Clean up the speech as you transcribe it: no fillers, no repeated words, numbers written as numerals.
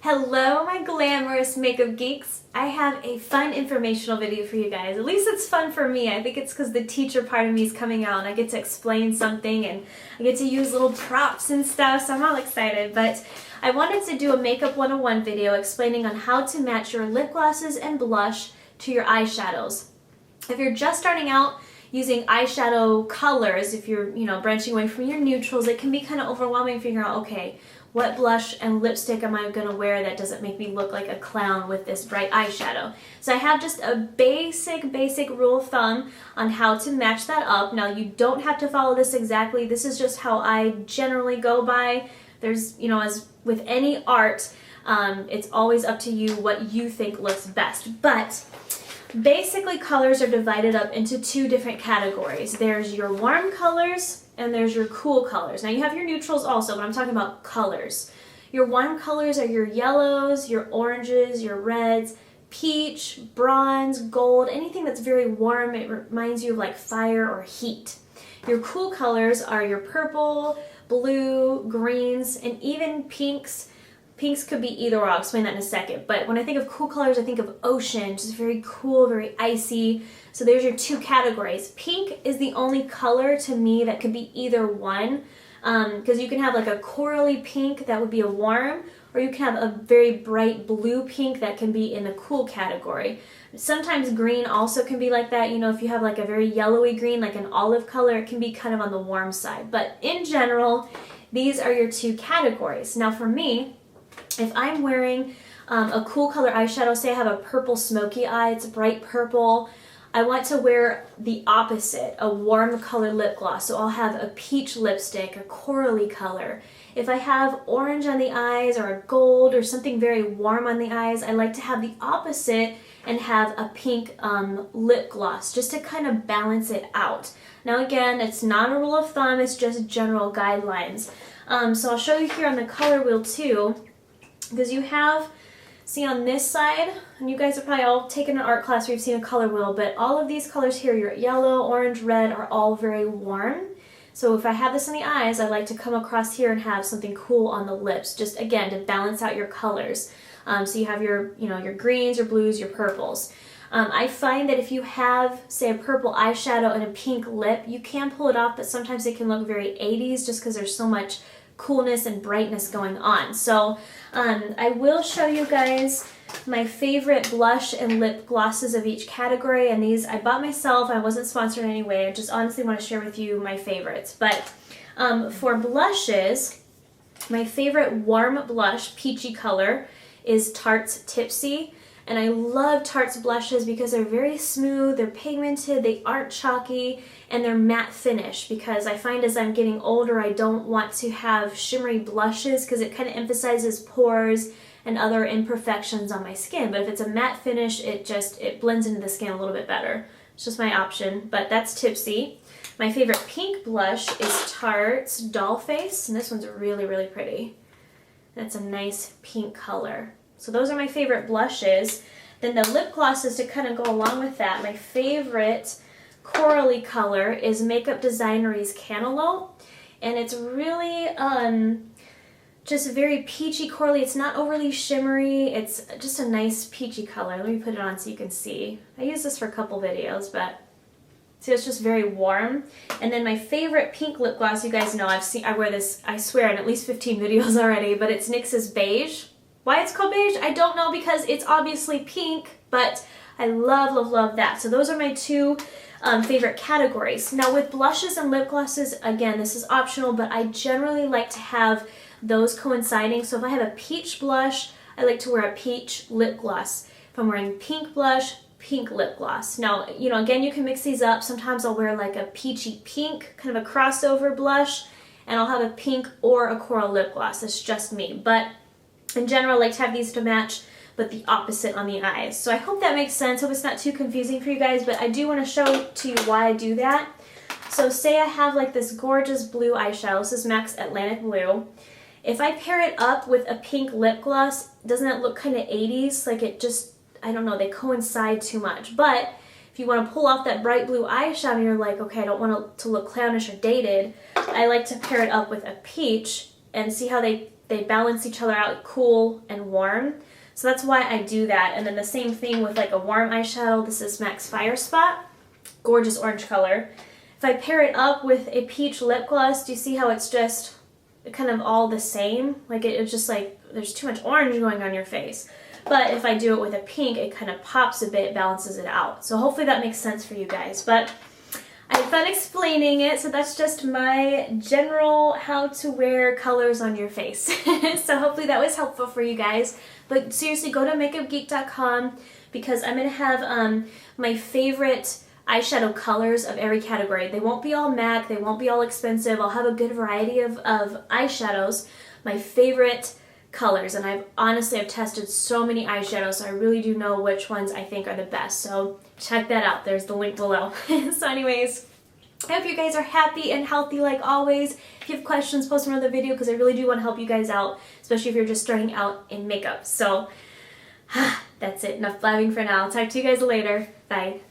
Hello, my glamorous makeup geeks. I have a fun informational video for you guys. At least it's fun for me. I think it's because the teacher part of me is coming out and I get to explain something and I get to use little props and stuff, so I'm all excited. But I wanted to do a Makeup 101 video explaining on how to match your lip glosses and blush to your eyeshadows. If you're just starting out using eyeshadow colors, if you're, branching away from your neutrals, it can be kind of overwhelming figuring out, okay, what blush and lipstick am I going to wear that doesn't make me look like a clown with this bright eyeshadow? So I have just a basic rule of thumb on how to match that up. Now, you don't have to follow this exactly. This is just how I generally go by. There's, as with any art, it's always up to you what you think looks best. But basically, colors are divided up into two different categories. There's your warm colors and there's your cool colors. Now you have your neutrals also, but I'm talking about colors. Your warm colors are your yellows, your oranges, your reds, peach, bronze, gold, anything that's very warm. It reminds you of like fire or heat. Your cool colors are your purple, blue, greens, and even pinks. Pinks could be either or, I'll explain that in a second. But when I think of cool colors, I think of ocean, just very cool, very icy. So there's your two categories. Pink is the only color to me that could be either one, because you can have like a corally pink that would be a warm, or you can have a very bright blue pink that can be in the cool category. Sometimes green also can be like that. If you have like a very yellowy green, like an olive color, it can be kind of on the warm side. But in general, these are your two categories. Now for me, if I'm wearing a cool color eyeshadow, say I have a purple smoky eye, it's bright purple, I want to wear the opposite, a warm color lip gloss. So I'll have a peach lipstick, a corally color. If I have orange on the eyes or a gold or something very warm on the eyes, I like to have the opposite and have a pink lip gloss just to kind of balance it out. Now again, it's not a rule of thumb, it's just general guidelines. So I'll show you here on the color wheel too. Because you have, see on this side, and you guys have probably all taken an art class where you've seen a color wheel, but all of these colors here, your yellow, orange, red, are all very warm. So if I have this on the eyes, I like to come across here and have something cool on the lips, just again to balance out your colors. So you have your, your greens, your blues, your purples. I find that if you have, say, a purple eyeshadow and a pink lip, you can pull it off, but sometimes it can look very 80s just because there's so much coolness and brightness going on. So I will show you guys my favorite blush and lip glosses of each category, and these I bought myself. I wasn't sponsored in any way. I just honestly want to share with you my favorites. But for blushes, my favorite warm blush, peachy color, is Tarte's Tipsy. And I love Tarte's blushes because they're very smooth, they're pigmented, they aren't chalky, and they're matte finish, because I find as I'm getting older I don't want to have shimmery blushes because it kind of emphasizes pores and other imperfections on my skin. But if it's a matte finish, it blends into the skin a little bit better. It's just my option, but that's Tipsy. My favorite pink blush is Tarte's Dollface, and this one's really pretty. That's a nice pink color. So those are my favorite blushes. Then the lip glosses to kind of go along with that. My favorite corally color is Makeup Designery's Cantaloupe. And it's really just very peachy corally. It's not overly shimmery. It's just a nice peachy color. Let me put it on so you can see. I use this for a couple videos, but see, it's just very warm. And then my favorite pink lip gloss, you guys know, I wear this, I swear, in at least 15 videos already, but it's NYX's Beige. Why it's called beige, I don't know, because it's obviously pink, but I love that. So those are my two favorite categories. Now with blushes and lip glosses, again, this is optional, but I generally like to have those coinciding. So if I have a peach blush, I like to wear a peach lip gloss. If I'm wearing pink blush, pink lip gloss. Now, again, you can mix these up. Sometimes I'll wear like a peachy pink, kind of a crossover blush, and I'll have a pink or a coral lip gloss. It's just me. But in general, I like to have these to match, but the opposite on the eyes. So I hope that makes sense. Hope it's not too confusing for you guys, but I do want to show to you why I do that. So say I have like this gorgeous blue eyeshadow. This is MAC's Atlantic Blue. If I pair it up with a pink lip gloss, doesn't that look kind of 80s? Like it just, I don't know, they coincide too much. But if you want to pull off that bright blue eyeshadow and you're like, okay, I don't want it to look clownish or dated, I like to pair it up with a peach and see how they they balance each other out, cool and warm. So that's why I do that. And then the same thing with like a warm eyeshadow. This is MAC's Fire Spot. Gorgeous orange color. If I pair it up with a peach lip gloss, do you see how it's just kind of all the same? Like it's just like there's too much orange going on your face. But if I do it with a pink, it kind of pops a bit, balances it out. So hopefully that makes sense for you guys. But I had fun explaining it, so that's just my general how to wear colors on your face. So hopefully that was helpful for you guys. But seriously, go to makeupgeek.com because I'm going to have my favorite eyeshadow colors of every category. They won't be all MAC, they won't be all expensive. I'll have a good variety of eyeshadows, my favorite colors, and I've tested so many eyeshadows, so I really do know which ones I think are the best. So check that out. There's the link below. So anyways, I hope you guys are happy and healthy like always. If you have questions, post them on the video because I really do want to help you guys out, especially if you're just starting out in makeup. So that's it. Enough blabbing for now. I'll talk to you guys later. Bye.